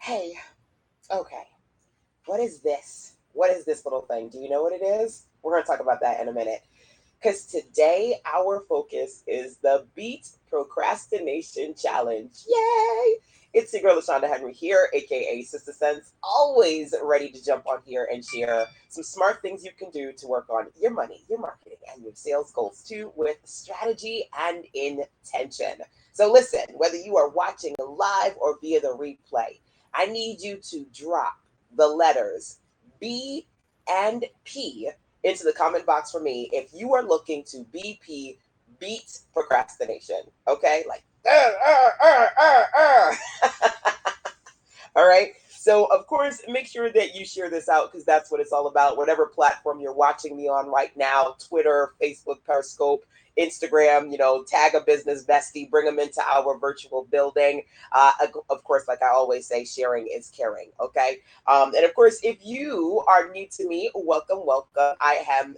Hey, okay, what is this? What is this little thing? Do you know what it is? We're going to talk about that in a minute. Because today our focus is the Beat Procrastination Challenge. Yay! It's your girl LaShonda Henry here, aka Sister Sense, always ready to jump on here and share some smart things you can do to work on your money, your marketing, and your sales goals too, with strategy and intention. So listen, whether you are watching live or via the replay, I need you to drop the letters B and P into the comment box for me if you are looking to BP beat procrastination. Okay, like all right. So, of course, make sure that you share this out because that's what it's all about. Whatever platform you're watching me on right now, Twitter, Facebook, Periscope, Instagram, tag a business bestie, bring them into our virtual building. Of course, like I always say, sharing is caring. Okay. And of course, if you are new to me, welcome, welcome. I am,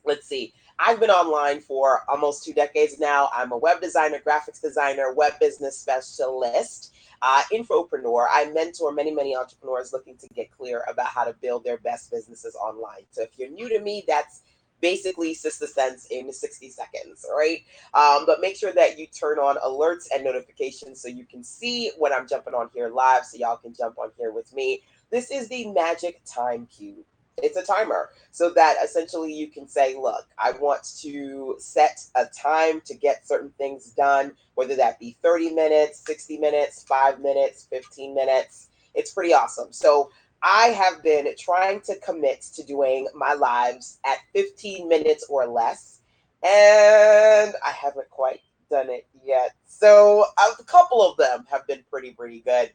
let's see, I've been online for almost 2 decades now. I'm a web designer, graphics designer, web business specialist, infopreneur. I mentor many, many entrepreneurs looking to get clear about how to build their best businesses online. So if you're new to me, that's basically Sister Sense in 60 seconds, all right? But make sure that you turn on alerts and notifications so you can see when I'm jumping on here live so y'all can jump on here with me. This is the magic time cube. It's a timer so that essentially you can say, look, I want to set a time to get certain things done, whether that be 30 minutes, 60 minutes, 5 minutes, 15 minutes. It's pretty awesome. So I have been trying to commit to doing my lives at 15 minutes or less, and I haven't quite done it yet. So a couple of them have been pretty good.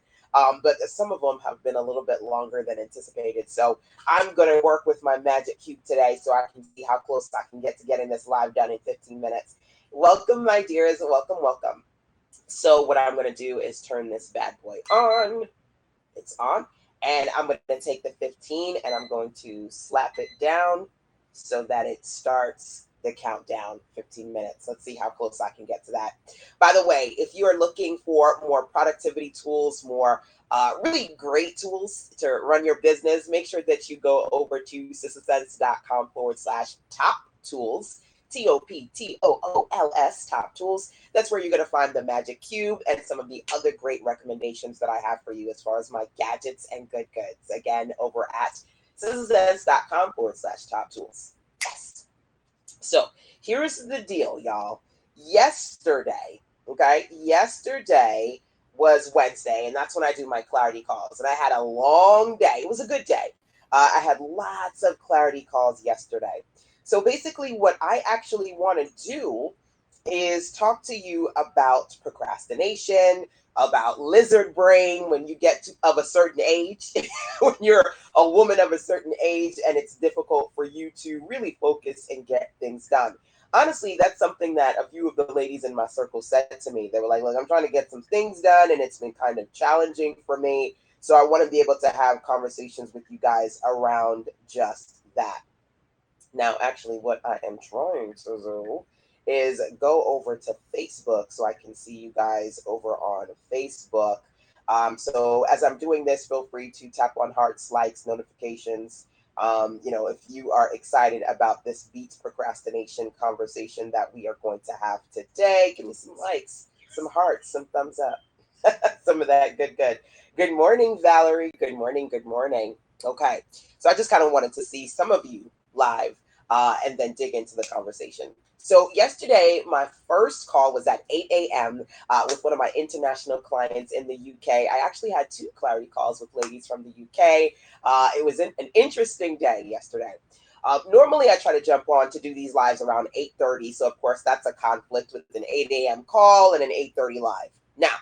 But some of them have been a little bit longer than anticipated. So I'm going to work with my magic cube today so I can see how close I can get to getting this live done in 15 minutes. Welcome, my dears. Welcome, welcome. So what I'm going to do is turn this bad boy on. It's on. And I'm going to take the 15 and I'm going to slap it down so that it starts the countdown 15 minutes. Let's see how close I can get to that. By the way, if you are looking for more productivity tools, more really great tools to run your business, make sure that you go over to sistersense.com/top tools. TOPTOOLS, top tools. That's where you're going to find the magic cube and some of the other great recommendations that I have for you as far as my gadgets and good goods. Again, over at sistersense.com/top tools. Yes. So here's the deal, y'all. Yesterday was Wednesday, and that's when I do my clarity calls. And I had a long day. It was a good day. I had lots of clarity calls yesterday. So basically, what I actually want to do is talk to you about procrastination, about lizard brain when you get of a certain age, when you're a woman of a certain age and it's difficult for you to really focus and get things done. Honestly, that's something that a few of the ladies in my circle said to me. They were like, look, I'm trying to get some things done and it's been kind of challenging for me. So I want to be able to have conversations with you guys around just that. Now, actually, what I am trying to do is go over to Facebook so I can see you guys over on Facebook. So as I'm doing this, feel free to tap on hearts, likes, notifications. If you are excited about this beats procrastination conversation that we are going to have today, give me some likes, some hearts, some thumbs up, some of that good, good. Good morning, Valerie. Good morning, good morning. Okay, so I just kind of wanted to see some of you live and then dig into the conversation. So, yesterday, my first call was at 8 a.m. With one of my international clients in the UK. I actually had two clarity calls with ladies from the UK. It was an interesting day yesterday. Normally, I try to jump on to do these lives around 8:30. So, of course, that's a conflict with an 8 a.m. call and an 8:30 live. Now,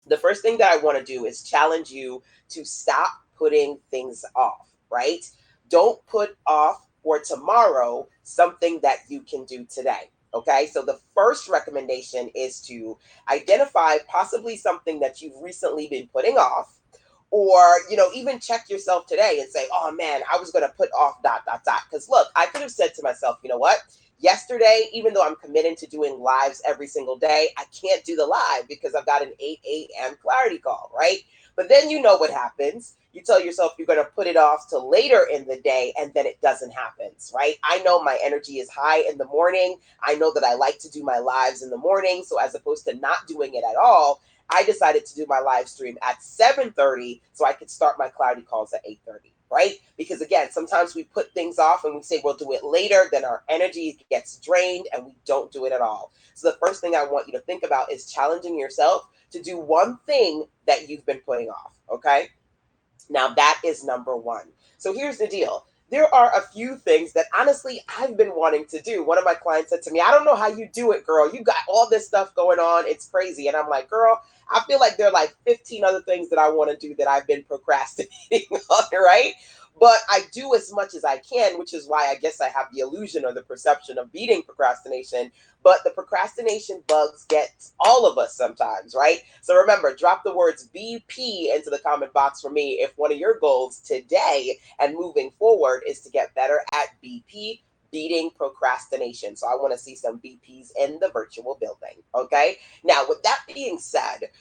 the first thing that I want to do is challenge you to stop putting things off, right? Don't put off for tomorrow something that you can do today. Okay, so the first recommendation is to identify possibly something that you've recently been putting off, or even check yourself today and say, oh man, I was going to put off dot dot dot. Because look, I could have said to myself, you know what, Yesterday, even though I'm committed to doing lives every single day, I can't do the live because I've got an 8 a.m. clarity call, right? But then you know what happens. You tell yourself you're going to put it off till later in the day, and then it doesn't happen, right? I know my energy is high in the morning. I know that I like to do my lives in the morning. So as opposed to not doing it at all, I decided to do my live stream at 7:30 so I could start my clarity calls at 8:30, right? Because again, sometimes we put things off and we say we'll do it later, then our energy gets drained and we don't do it at all. So the first thing I want you to think about is challenging yourself to do one thing that you've been putting off, okay? Now that is number one. So here's the deal. There are a few things that honestly I've been wanting to do. One of my clients said to me, I don't know how you do it, girl. You got all this stuff going on. It's crazy. And I'm like, girl, I feel like there are like 15 other things that I want to do that I've been procrastinating on, right? But I do as much as I can, which is why I guess I have the illusion or the perception of beating procrastination. But the procrastination bugs get all of us sometimes, right? So remember, drop the words BP into the comment box for me if one of your goals today and moving forward is to get better at BP, beating procrastination. So I want to see some BPs in the virtual building. Okay. Now, with that being said,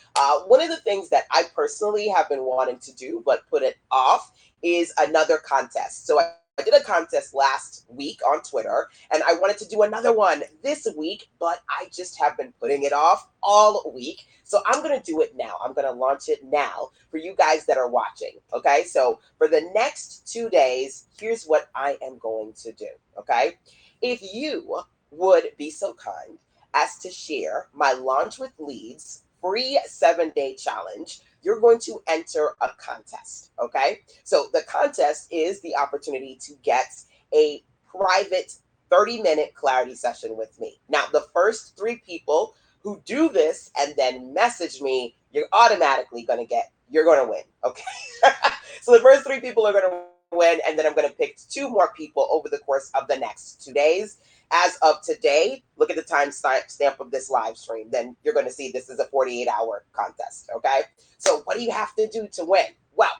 one of the things that I personally have been wanting to do, but put it off, is another contest. So I did a contest last week on Twitter, and I wanted to do another one this week, but I just have been putting it off all week. So I'm going to do it now. I'm going to launch it now for you guys that are watching. Okay. So for the next 2 days, here's what I am going to do. Okay. If you would be so kind as to share my Launch with Leads free 7-day challenge, you're going to enter a contest, okay? So the contest is the opportunity to get a private 30-minute clarity session with me. Now, the first 3 people who do this and then message me, you're automatically you're going to win, okay? So the first 3 people are going to win, and then I'm going to pick 2 more people over the course of the next 2 days. As of today, look at the time stamp of this live stream. Then you're going to see this is a 48-hour contest, okay? So what do you have to do to win? Well,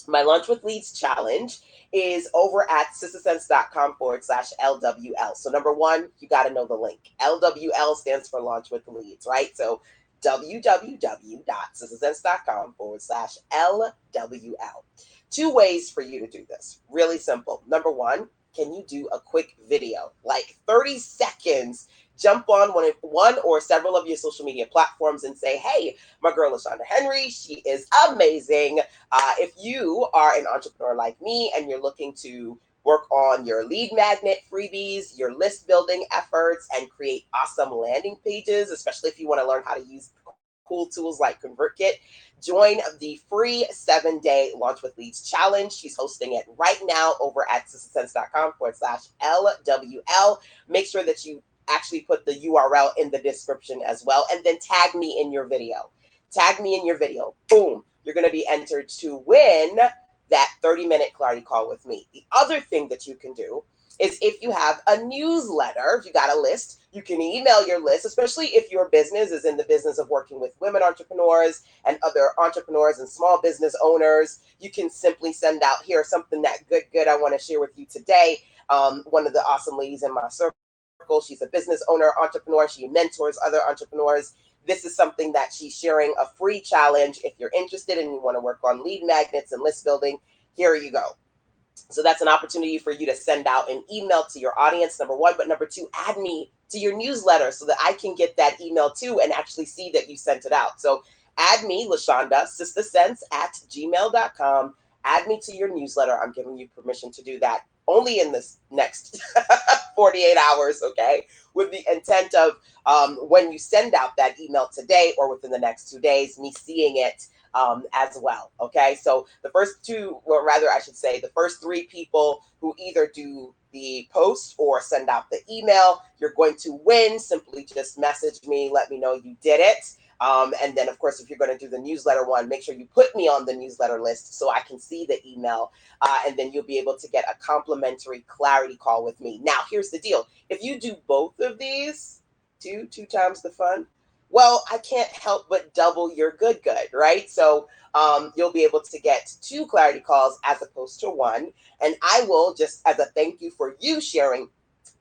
my Lunch with Leads challenge is over at sistasense.com/LWL. So number one, you got to know the link. LWL stands for Launch with Leads, right? So www.sistasense.com/LWL. 2 ways for you to do this. Really simple. Number one, can you do a quick video, like 30 seconds? Jump on one or several of your social media platforms and say, hey, my girl LaShonda Henry, she is amazing. If you are an entrepreneur like me and you're looking to work on your lead magnet freebies, your list building efforts, and create awesome landing pages, especially if you want to learn how to use cool tools like ConvertKit, join the free 7-day Launch with Leads challenge. She's hosting it right now over at sistasense.com/LWL. Make sure that you actually put the URL in the description as well, and then tag me in your video. Tag me in your video. Boom. You're going to be entered to win that 30-minute clarity call with me. The other thing that you can do is if you have a newsletter, if you got a list, you can email your list, especially if your business is in the business of working with women entrepreneurs and other entrepreneurs and small business owners. You can simply send out, here, something that good I want to share with you today. One of the awesome ladies in my circle, she's a business owner, entrepreneur. She mentors other entrepreneurs. This is something that she's sharing, a free challenge. If you're interested and you want to work on lead magnets and list building, here you go. So that's an opportunity for you to send out an email to your audience, number one. But number two, add me to your newsletter so that I can get that email too and actually see that you sent it out. So add me, LaShonda, sistasense@gmail.com. Add me to your newsletter. I'm giving you permission to do that only in this next 48 hours, okay? With the intent of when you send out that email today or within the next 2 days, me seeing it as well, okay? So the first 2, or rather I should say the first 3 people who either do the post or send out the email, you're going to win. Simply just message me, let me know you did it. And then, of course, if you're going to do the newsletter one, make sure you put me on the newsletter list so I can see the email. And then you'll be able to get a complimentary clarity call with me. Now, here's the deal. If you do both of these, two times the fun, well, I can't help but double your good, right? So you'll be able to get 2 clarity calls as opposed to 1. And I will, just as a thank you for you sharing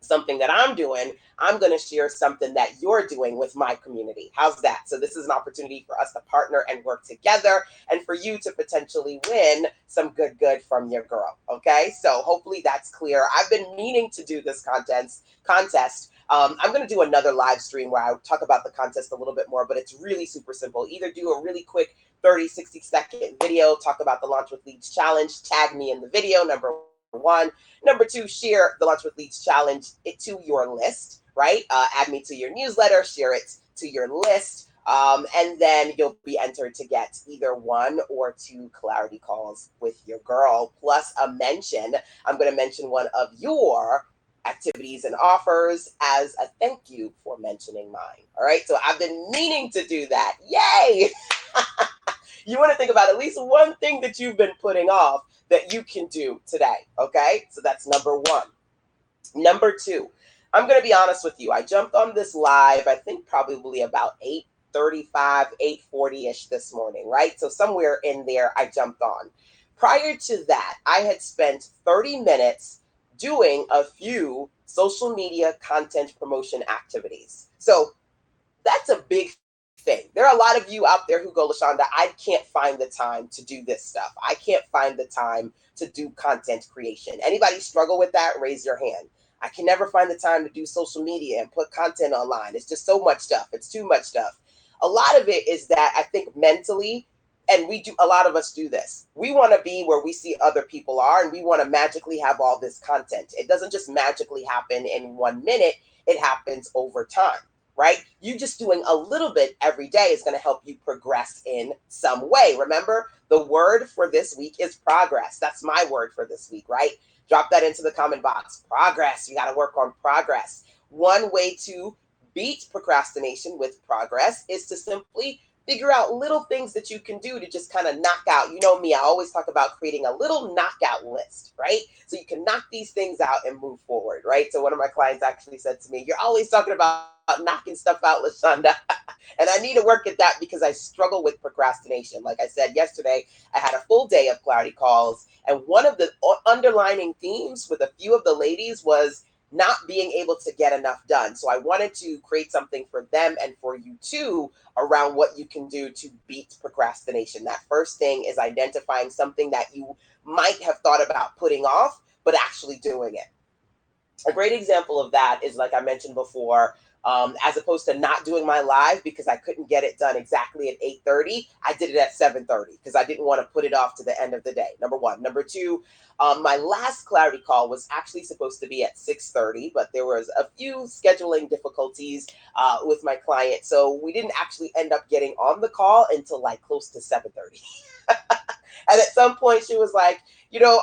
something that I'm doing, I'm going to share something that you're doing with my community. How's that? So this is an opportunity for us to partner and work together and for you to potentially win some good from your girl. Okay. So hopefully that's clear. I've been meaning to do this contest. I'm going to do another live stream where I talk about the contest a little bit more, but it's really super simple. Either do a really quick 30, 60-second video, talk about the Launch with Leads Challenge, tag me in the video, number one. Number two, share the Launch with Leads Challenge to your list, right? Add me to your newsletter, share it to your list, and then you'll be entered to get either 1 or 2 clarity calls with your girl, plus a mention. I'm going to mention one of your activities and offers as a thank you for mentioning mine. All right, so I've been meaning to do that. Yay! You want to think about at least one thing that you've been putting off that you can do today. Okay, so that's number one. Number two, I'm going to be honest with you. I jumped on this live, I think probably about 8:35, 8:40-ish this morning, right? So somewhere in there, I jumped on. Prior to that, I had spent 30 minutes doing a few social media content promotion activities. So that's a big thing. There are a lot of you out there who go, LaShonda, I can't find the time to do this stuff. I can't find the time to do content creation. Anybody struggle with that? Raise your hand. I can never find the time to do social media and put content online. It's just so much stuff. It's too much stuff. A lot of it is that I think mentally, and a lot of us do this. We want to be where we see other people are, and we want to magically have all this content. It doesn't just magically happen in 1 minute. It happens over time. Right? You just doing a little bit every day is going to help you progress in some way. Remember, the word for this week is progress. That's my word for this week, right? Drop that into the comment box. Progress. You got to work on progress. One way to beat procrastination with progress is to simply figure out little things that you can do to just kind of knock out. You know me, I always talk about creating a little knockout list, right? So you can knock these things out and move forward, right? So one of my clients actually said to me, you're always talking about knocking stuff out, LaShonda. And I need to work at that because I struggle with procrastination. Like I said yesterday, I had a full day of clarity calls. And one of the underlining themes with a few of the ladies was not being able to get enough done. So I wanted to create something for them and for you too around what you can do to beat procrastination. That first thing is identifying something that you might have thought about putting off, but actually doing it. A great example of that is, like I mentioned before, as opposed to not doing my live because I couldn't get it done exactly at 8:30, I did it at 7:30 because I didn't want to put it off to the end of the day. Number one. Number two, my last clarity call was actually supposed to be at 6:30, but there was a few scheduling difficulties with my client. So we didn't actually end up getting on the call until like close to 7:30. And at some point she was like,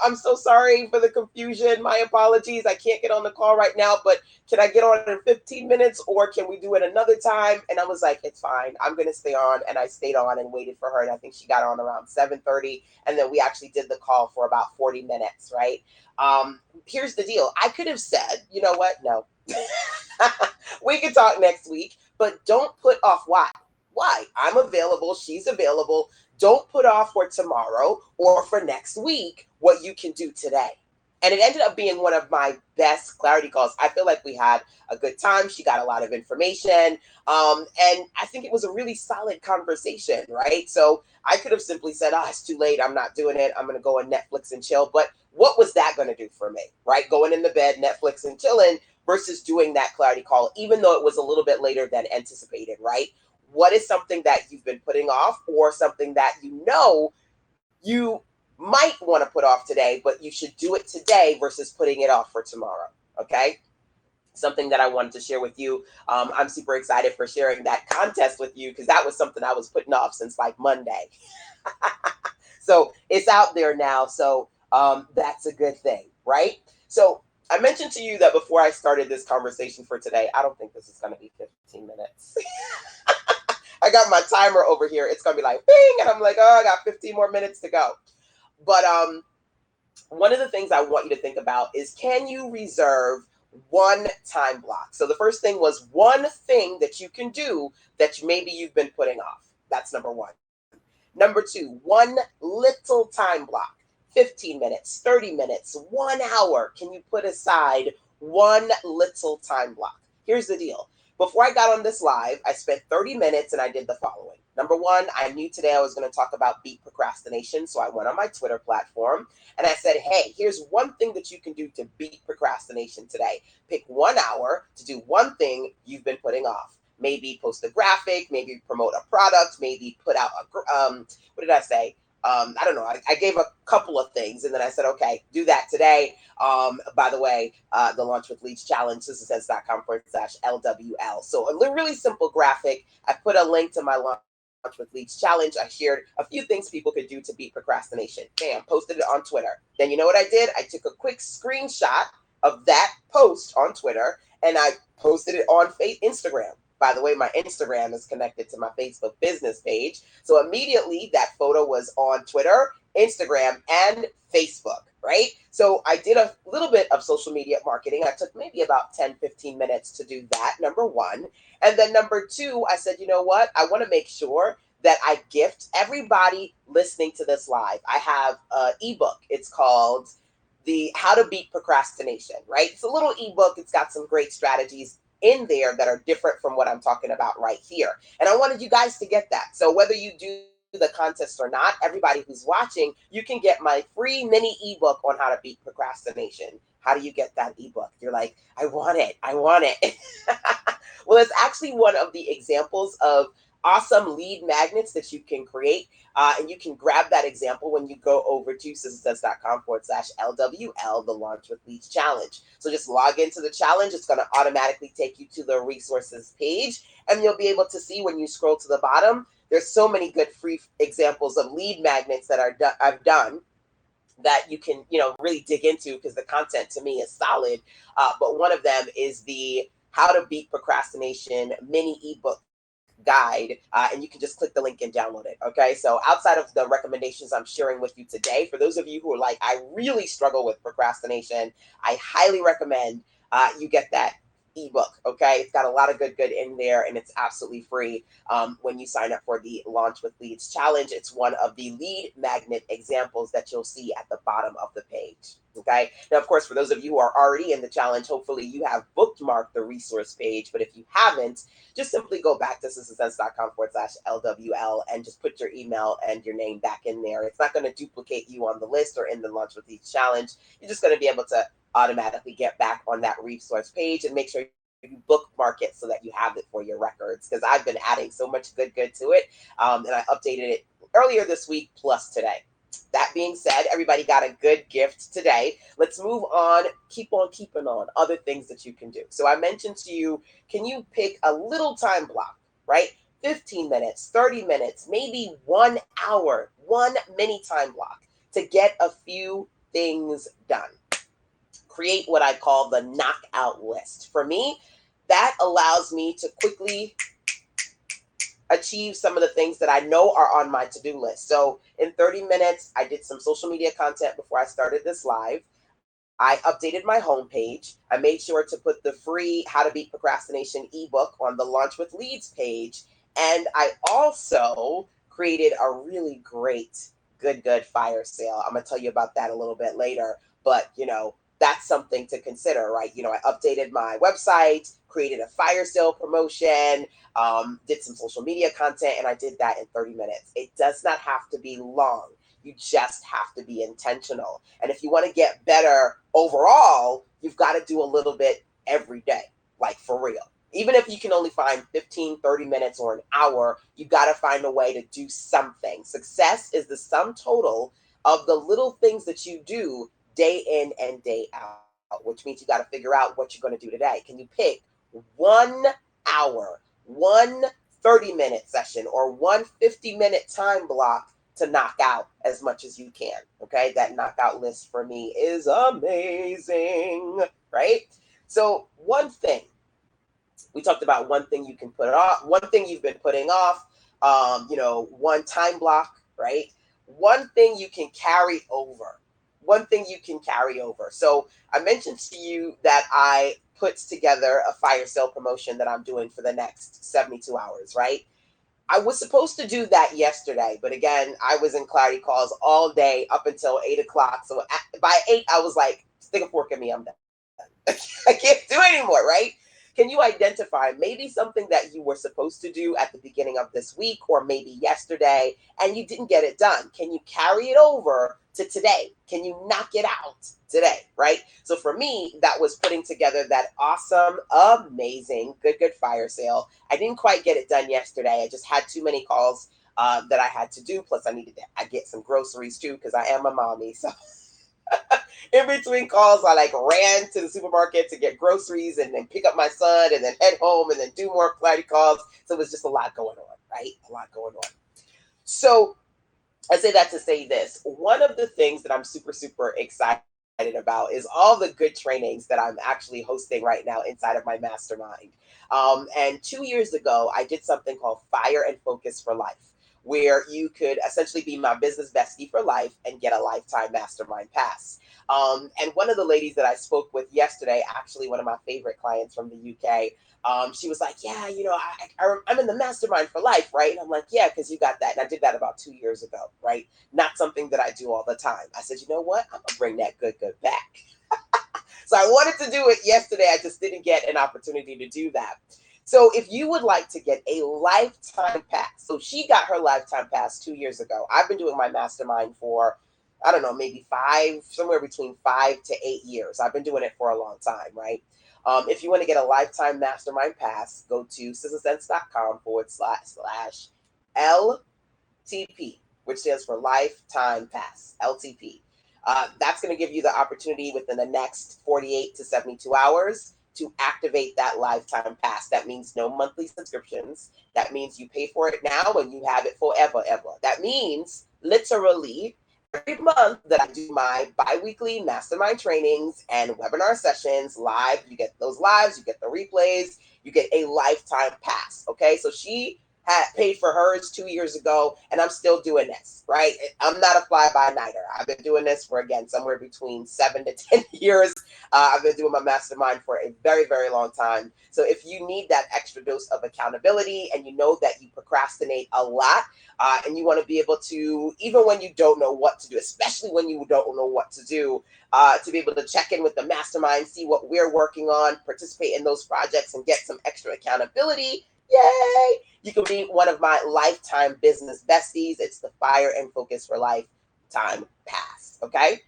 I'm so sorry for the confusion. My apologies. I can't get on the call right now, but can I get on in 15 minutes or can we do it another time? And I was like, it's fine. I'm going to stay on. And I stayed on and waited for her. And I think she got on around 7:30. And then we actually did the call for about 40 minutes, right? Here's the deal. I could have said, you know what? No. We can talk next week, but don't put off why. Why? I'm available. She's available. Don't put off for tomorrow or for next week what you can do today. And it ended up being one of my best clarity calls. I feel like we had a good time. She got a lot of information. And I think it was a really solid conversation, right? So I could have simply said, it's too late. I'm not doing it. I'm going to go on Netflix and chill. But what was that going to do for me, right? Going in the bed, Netflix and chilling versus doing that clarity call, even though it was a little bit later than anticipated, right? What is something that you've been putting off or something that you might want to put off today, but you should do it today versus putting it off for tomorrow, okay? Something that I wanted to share with you. I'm super excited for sharing that contest with you because that was something I was putting off since like Monday. So it's out there now, so that's a good thing, right? So I mentioned to you that before I started this conversation for today, I don't think this is going to be 15 minutes. I got my timer over here. It's going to be like, bing, and I'm like, I got 15 more minutes to go. But one of the things I want you to think about is, can you reserve one time block? So the first thing was one thing that you can do that maybe you've been putting off. That's number one. Number two, one little time block, 15 minutes, 30 minutes, 1 hour. Can you put aside one little time block. Here's the deal. Before I got on this live, I spent 30 minutes and I did the following. Number one, I knew today I was going to talk about beat procrastination. So I went on my Twitter platform and I said, hey, here's one thing that you can do to beat procrastination today. Pick 1 hour to do one thing you've been putting off. Maybe post a graphic, maybe promote a product, maybe put out what did I say? I don't know. I gave a couple of things and then I said, okay, do that today. By the way, the Launch with Leads Challenge, sistersense.com/LWL. So a really simple graphic. I put a link to my Launch with Leads Challenge. I shared a few things people could do to beat procrastination. Bam, posted it on Twitter. Then you know what I did? I took a quick screenshot of that post on Twitter and I posted it on Instagram. By the way, my Instagram is connected to my Facebook business page. So immediately that photo was on Twitter, Instagram, and Facebook, right? So I did a little bit of social media marketing. I took maybe about 10, 15 minutes to do that, number one. And then number two, I said, you know what? I want to make sure that I gift everybody listening to this live. I have an ebook. It's called the How to Beat Procrastination, right? It's a little ebook. It's got some great strategies in there that are different from what I'm talking about right here. And I wanted you guys to get that. So whether you do the contest or not, everybody who's watching, you can get my free mini ebook on how to beat procrastination. How do you get that ebook? You're like, I want it. I want it. Well, it's actually one of the examples of awesome lead magnets that you can create. And you can grab that example when you go over to sistersense.com/LWL, the Launch with Leads Challenge. So just log into the challenge. It's going to automatically take you to the resources page. And you'll be able to see when you scroll to the bottom, there's so many good free examples of lead magnets that I've done that you can, really dig into because the content to me is solid. But one of them is the How to Beat Procrastination mini ebook guide, and you can just click the link and download it. Okay, so outside of the recommendations I'm sharing with you today, for those of you who are like, I really struggle with procrastination, I highly recommend you get that ebook. Okay, it's got a lot of good in there and it's absolutely free. When you sign up for the Launch with Leads Challenge, it's one of the lead magnet examples that you'll see at the bottom of the page. Okay, now of course, for those of you who are already in the challenge, hopefully you have bookmarked the resource page, but if you haven't, just simply go back to sistersense.com/LWL and just put your email and your name back in there. It's not going to duplicate you on the list or in the Launch with Leads Challenge. You're just going to be able to automatically get back on that resource page and make sure you bookmark it so that you have it for your records, because I've been adding so much good to it, and I updated it earlier this week plus today. That being said, everybody got a good gift today. Let's move on. Keep on keeping on. Other things that you can do. So I mentioned to you, can you pick a little time block, right? 15 minutes, 30 minutes, maybe 1 hour, one mini time block to get a few things done. Create what I call the knockout list. For me, that allows me to quickly achieve some of the things that I know are on my to-do list. So in 30 minutes, I did some social media content before I started this live. I updated my homepage. I made sure to put the free How to Beat Procrastination ebook on the Launch with Leads page. And I also created a really great good fire sale. I'm going to tell you about that a little bit later. But, that's something to consider, right? I updated my website, created a fire sale promotion, did some social media content, and I did that in 30 minutes. It does not have to be long. You just have to be intentional. And if you want to get better overall, you've got to do a little bit every day, like for real. Even if you can only find 15, 30 minutes or an hour, you got to find a way to do something. Success is the sum total of the little things that you do day in and day out, which means you got to figure out what you're going to do today. Can you pick 1 hour, one 30-minute session, or one 50-minute time block to knock out as much as you can? Okay, that knockout list for me is amazing, right? So one thing, we talked about one thing you can put off, one thing you've been putting off, one time block, right? One thing you can carry over. One thing you can carry over. So I mentioned to you that I put together a fire sale promotion that I'm doing for the next 72 hours, right? I was supposed to do that yesterday, but again, I was in clarity calls all day up until 8 o'clock. So by 8, I was like, stick a fork in me, I'm done. I can't do it anymore, right? Can you identify maybe something that you were supposed to do at the beginning of this week or maybe yesterday and you didn't get it done? Can you carry it over to today? Can you knock it out today, right? So for me, that was putting together that awesome, amazing, good fire sale. I didn't quite get it done yesterday. I just had too many calls that I had to do. Plus, I get some groceries too because I am a mommy. So in between calls, I like ran to the supermarket to get groceries and then pick up my son and then head home and then do more clarity calls. So it was just a lot going on, right? A lot going on. So I say that to say this. One of the things that I'm super excited about is all the good trainings that I'm actually hosting right now inside of my mastermind. And 2 years ago, I did something called Fire and Focus for Life, where you could essentially be my business bestie for life and get a lifetime mastermind pass. And one of the ladies that I spoke with yesterday, actually one of my favorite clients from the UK, she was like, yeah, I'm in the mastermind for life, right? And I'm like, yeah, because you got that. And I did that about 2 years ago, right? Not something that I do all the time. I said, you know what? I'm going to bring that good back. So I wanted to do it yesterday. I just didn't get an opportunity to do that. So if you would like to get a lifetime pass, so she got her lifetime pass 2 years ago. I've been doing my mastermind for, I don't know, maybe somewhere between 5 to 8 years. I've been doing it for a long time, right? If you want to get a lifetime mastermind pass, go to sizzlesense.com/LTP, which stands for Lifetime Pass, LTP. That's going to give you the opportunity within the next 48 to 72 hours to activate that lifetime pass. That means no monthly subscriptions. That means you pay for it now and you have it forever, ever. That means literally every month that I do my bi-weekly mastermind trainings and webinar sessions live, you get those lives, you get the replays, you get a lifetime pass. Okay, so she had paid for hers 2 years ago, and I'm still doing this, right? I'm not a fly-by-nighter. I've been doing this for, again, somewhere between 7 to 10 years. I've been doing my mastermind for a very long time. So if you need that extra dose of accountability and you know that you procrastinate a lot, and you want to be able to, even when you don't know what to do, especially when you don't know what to do, to be able to check in with the mastermind, see what we're working on, participate in those projects, and get some extra accountability, yay! You can be one of my lifetime business besties. It's the Fire and Focus for Lifetime Pass, okay?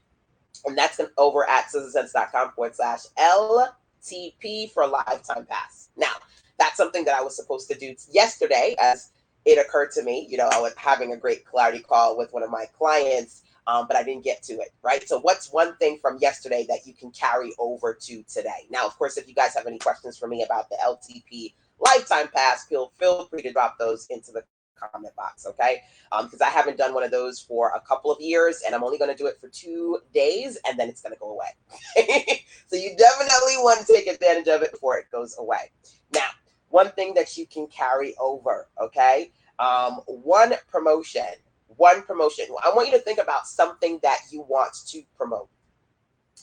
And that's over at sizzlesense.com/LTP for lifetime pass. Now, that's something that I was supposed to do yesterday as it occurred to me. I was having a great clarity call with one of my clients, but I didn't get to it, right? So what's one thing from yesterday that you can carry over to today? Now, of course, if you guys have any questions for me about the LTP lifetime pass, feel free to drop those into the comment box, okay? Because I haven't done one of those for a couple of years, and I'm only going to do it for 2 days, and then it's going to go away. So you definitely want to take advantage of it before it goes away. Now, one thing that you can carry over, okay? One promotion. I want you to think about something that you want to promote.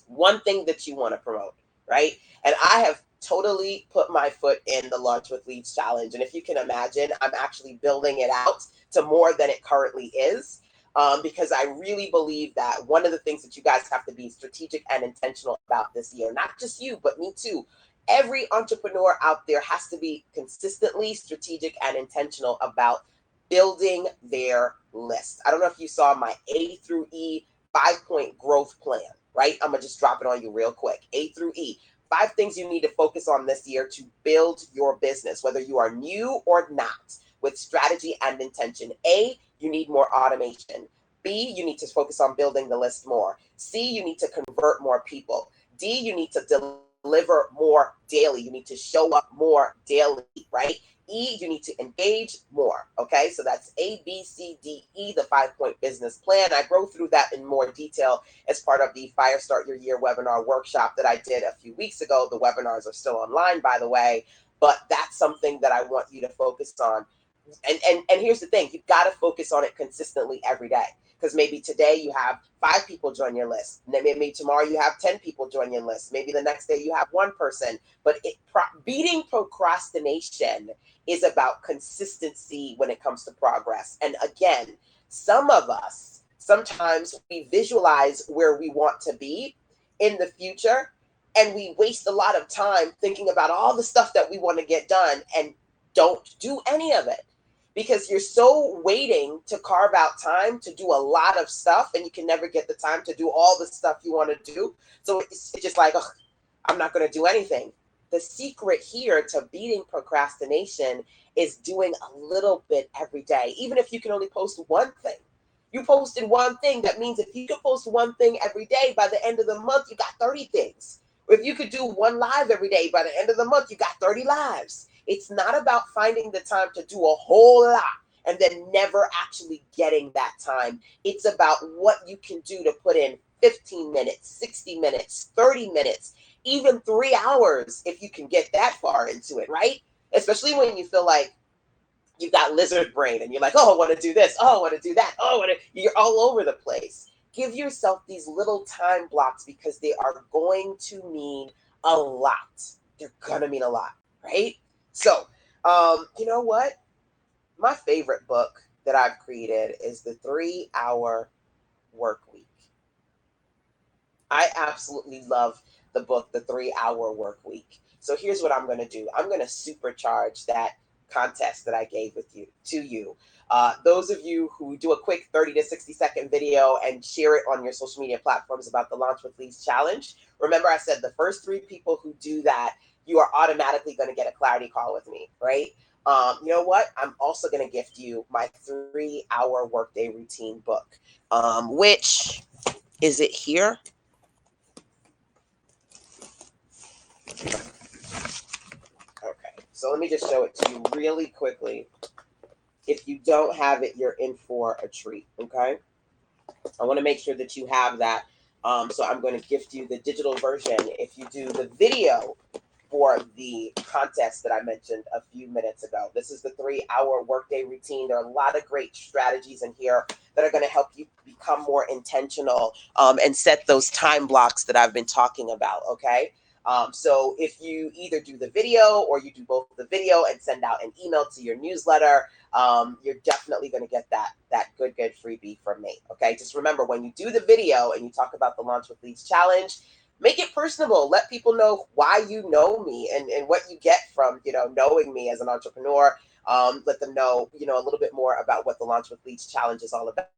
One thing that you want to promote, right? And I have totally put my foot in the Launch with Leads challenge. And if you can imagine, I'm actually building it out to more than it currently is. Because I really believe that one of the things that you guys have to be strategic and intentional about this year, not just you, but me too. Every entrepreneur out there has to be consistently strategic and intentional about building their list. I don't know if you saw my A through E 5-point growth plan, right? I'm gonna just drop it on you real quick. A through E. 5 things you need to focus on this year to build your business, whether you are new or not, with strategy and intention. A, you need more automation. B, you need to focus on building the list more. C, you need to convert more people. D, you need to deliver more daily. You need to show up more daily, right? E, you need to engage more. Okay, so that's A, B, C, D, E, the 5-point business plan. I go through that in more detail as part of the Fire Start Your Year webinar workshop that I did a few weeks ago. The webinars are still online, by the way, but that's something that I want you to focus on. And here's the thing, you've got to focus on it consistently every day. Because maybe today you have 5 people join your list. And then maybe tomorrow you have 10 people join your list. Maybe the next day you have 1 person. But beating procrastination is about consistency when it comes to progress. And again, some of us, sometimes we visualize where we want to be in the future, And we waste a lot of time thinking about all the stuff that we want to get done and don't do any of it because you're so waiting to carve out time to do a lot of stuff and you can never get the time to do all the stuff you want to do. So it's just like, ugh, I'm not going to do anything. The secret here to beating procrastination is doing a little bit every day, even if you can only post one thing. You posted one thing. That means if you can post one thing every day, by the end of the month, you got 30 things. If you could do one live every day, by the end of the month, you got 30 lives. It's not about finding the time to do a whole lot and then never actually getting that time. It's about what you can do to put in 15 minutes, 60 minutes, 30 minutes, even 3 hours if you can get that far into it, right? Especially when you feel like you've got lizard brain and you're like, oh, I want to do this. Oh, I want to do that. Oh, you're all over the place. Give yourself these little time blocks because they are going to mean a lot. They're going to mean a lot, right? So, you know what? My favorite book that I've created is the 3-Hour Work Week. I absolutely love the book, The 3-Hour Work Week. So here's what I'm going to do. I'm going to supercharge that contest that I gave to you. Those of you who do a quick 30 to 60-second video and share it on your social media platforms about the Launch with Leads challenge. Remember, I said the first 3 people who do that, you are automatically going to get a clarity call with me, right? You know what? I'm also going to gift you my 3-Hour Workday Routine book, which is it here? Okay, so let me just show it to you really quickly. If you don't have it, you're in for a treat, okay? I want to make sure that you have that. So I'm going to gift you the digital version if you do the video for the contest that I mentioned a few minutes ago. This is the 3-Hour Workday Routine. There are a lot of great strategies in here that are going to help you become more intentional and set those time blocks that I've been talking about, okay? So if you either do the video or you do both the video and send out an email to your newsletter, you're definitely going to get that good freebie from me. Okay, just remember when you do the video and you talk about the Launch with Leads challenge, make it personable. Let people know why you know me and what you get from knowing me as an entrepreneur. Let them know a little bit more about what the Launch with Leads challenge is all about.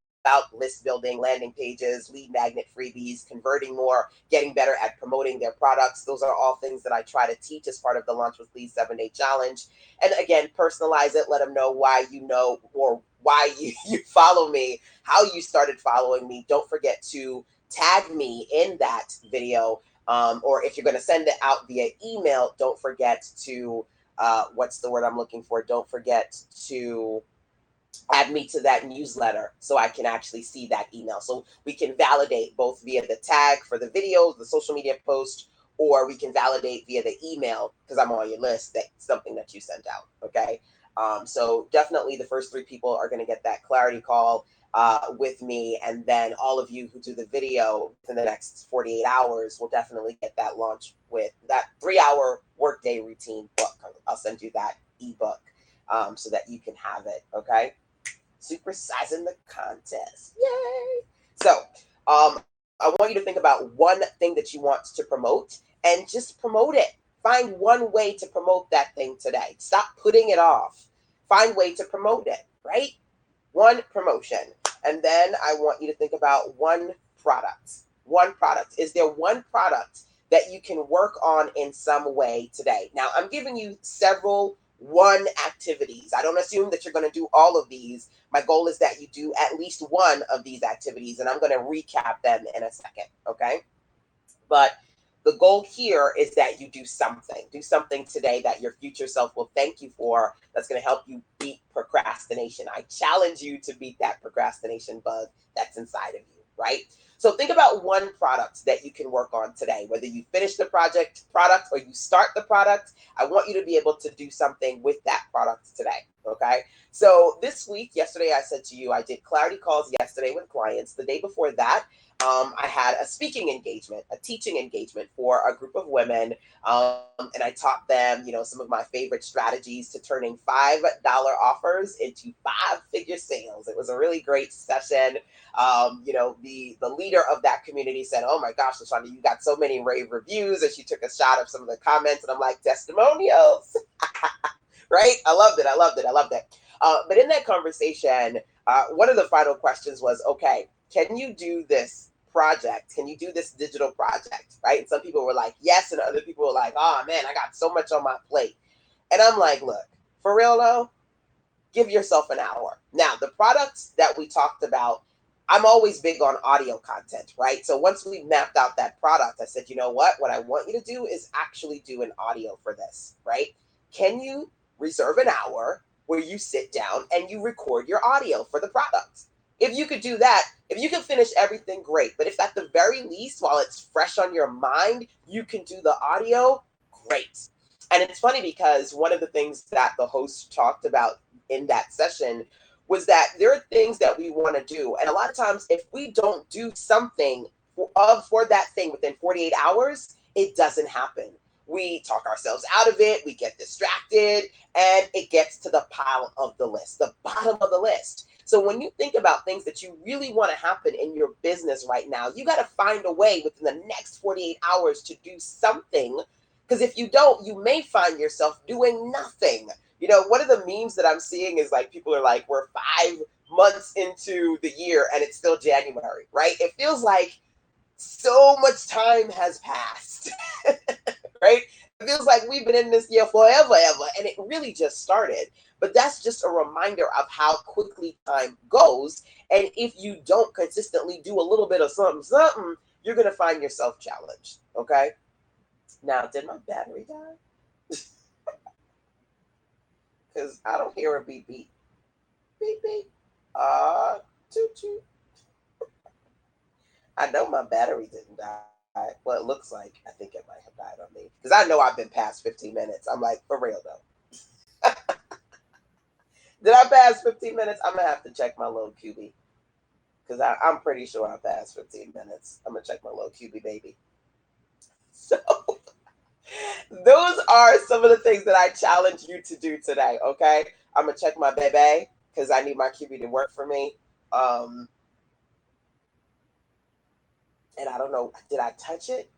List building, landing pages, lead magnet freebies, converting more, getting better at promoting their products. Those are all things that I try to teach as part of the Launch with Leads 7-day challenge. And again, personalize it. Let them know why you know or why you follow me, how you started following me. Don't forget to tag me in that video. Or if you're going to send it out via email, don't forget to, what's the word I'm looking for? Don't forget to add me to that newsletter so I can actually see that email. So we can validate both via the tag for the videos, the social media post, or we can validate via the email because I'm on your list, that's something that you sent out, okay? So definitely the first 3 people are going to get that clarity call with me, and then all of you who do the video in the next 48 hours will definitely get that launch with that 3-Hour Workday Routine book. I'll send you that ebook so that you can have it, okay? Supersizing the contest. Yay! So I want you to think about one thing that you want to promote and just promote it. Find one way to promote that thing today. Stop putting it off. Find a way to promote it, right? One promotion. And then I want you to think about one product. One product. Is there one product that you can work on in some way today? Now, I'm giving you several one activities. I don't assume that you're going to do all of these. My goal is that you do at least one of these activities, and I'm going to recap them in a second, okay? But the goal here is that you do something. Do something today that your future self will thank you for, that's going to help you beat procrastination. I challenge you to beat that procrastination bug that's inside of you, right? So think about one product that you can work on today, whether you finish the product or you start the product. I want you to be able to do something with that product today, okay? So this week, yesterday, I said to you, I did clarity calls yesterday with clients. The day before that, I had a speaking engagement, a teaching engagement for a group of women. And I taught them, some of my favorite strategies to turning $5 offers into 5-figure sales. It was a really great session. The leader of that community said, "Oh my gosh, LaShonda, you got so many rave reviews." And she took a shot of some of the comments, and I'm like, testimonials. Right? I loved it. I loved it. I loved it. But in that conversation, one of the final questions was, okay, can you do this project? Can you do this digital project? Right? And some people were like, yes. And other people were like, oh man, I got so much on my plate. And I'm like, look, for real though, give yourself an hour. Now, the products that we talked about, I'm always big on audio content, right? So once we mapped out that product, I said, you know what I want you to do is actually do an audio for this, right? Can you reserve an hour where you sit down and you record your audio for the product? If you could do that, if you can finish everything, great. But if at the very least, while it's fresh on your mind, you can do the audio, great. And it's funny because one of the things that the host talked about in that session was that there are things that we want to do. And a lot of times, if we don't do something for that thing within 48 hours, it doesn't happen. We talk ourselves out of it, we get distracted, and it gets to the pile of the list, the bottom of the list. So when you think about things that you really want to happen in your business right now, you got to find a way within the next 48 hours to do something. Because if you don't, you may find yourself doing nothing. One of the memes that I'm seeing is like people are like, we're 5 months into the year and it's still January, right? It feels like so much time has passed, right? It feels like we've been in this year forever, ever, and it really just started. But that's just a reminder of how quickly time goes. And if you don't consistently do a little bit of something, you're going to find yourself challenged, okay? Now, did my battery die? Because I don't hear a beep beep. Beep beep. Toot toot. I know my battery didn't die. Well, it looks like I think it might have died on me. Because I know I've been past 15 minutes. I'm like, for real though. Did I pass 15 minutes? I'm going to have to check my little QB. Because I'm pretty sure I passed 15 minutes. I'm going to check my little QB baby. So those are some of the things that I challenge you to do today, okay? I'm going to check my baby because I need my QB to work for me. And I don't know, did I touch it?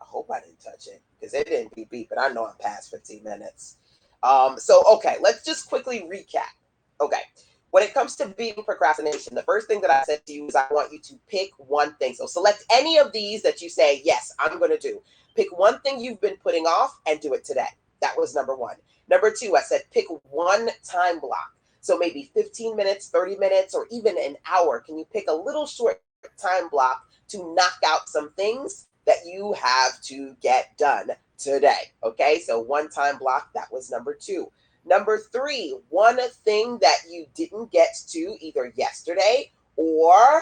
I hope I didn't touch it because it didn't beep beep, but I know I'm past 15 minutes. Okay, let's just quickly recap. Okay, when it comes to beating procrastination, the first thing that I said to you is I want you to pick one thing. So select any of these that you say, yes, I'm going to do. Pick one thing you've been putting off and do it today. That was number one. Number two, I said pick one time block. So maybe 15 minutes, 30 minutes, or even an hour. Can you pick a little short time block to knock out some things that you have to get done today? Okay, so one time block, that was number two. Number three, one thing that you didn't get to either yesterday or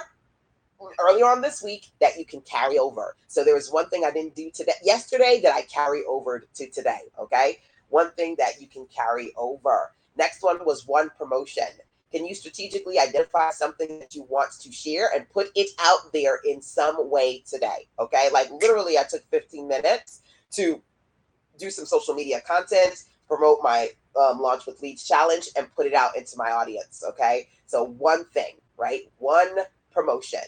earlier on this week that you can carry over. So there was one thing I didn't do yesterday that I carry over to today. Okay, one thing that you can carry over. Next one was one promotion. Can you strategically identify something that you want to share and put it out there in some way today? Okay, like literally I took 15 minutes to do some social media content, promote my Launch with Leads challenge, and put it out into my audience. Okay, so one thing, right? One promotion.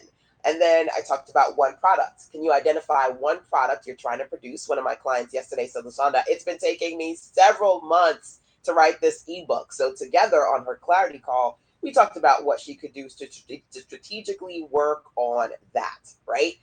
And then I talked about one product. Can you identify one product you're trying to produce? One of my clients yesterday said, LaShonda, it's been taking me several months to write this ebook. So together on her clarity call, we talked about what she could do to strategically work on that, right?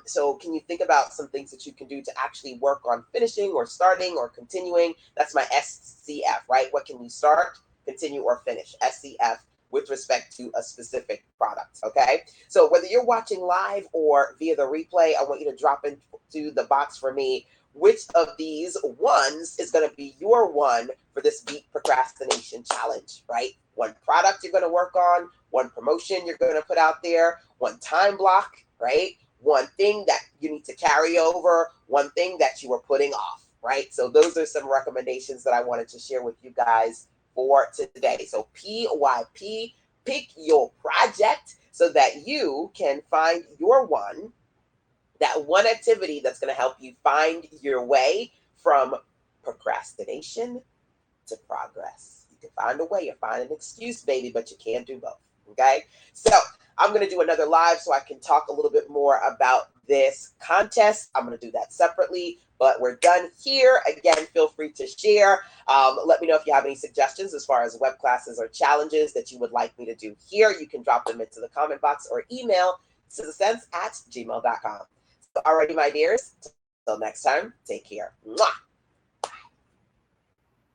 So can you think about some things that you can do to actually work on finishing or starting or continuing? That's my SCF, right? What can you start, continue, or finish? SCF with respect to a specific product, okay? So whether you're watching live or via the replay, I want you to drop into the box for me which of these ones is going to be your one for this Beat Procrastination Challenge, right? One product you're going to work on, one promotion you're going to put out there, one time block, right? One thing that you need to carry over, one thing that you were putting off, right? So those are some recommendations that I wanted to share with you guys for today. So PYP, pick your project so that you can find that one activity that's going to help you find your way from procrastination to progress. You can find a way or find an excuse, baby, but you can't do both. Okay? So I'm going to do another live so I can talk a little bit more about this contest. I'm going to do that separately, but we're done here. Again, feel free to share. Let me know if you have any suggestions as far as web classes or challenges that you would like me to do here. You can drop them into the comment box or email citizensense@gmail.com. So, alrighty, my dears. Until next time, take care. Mwah!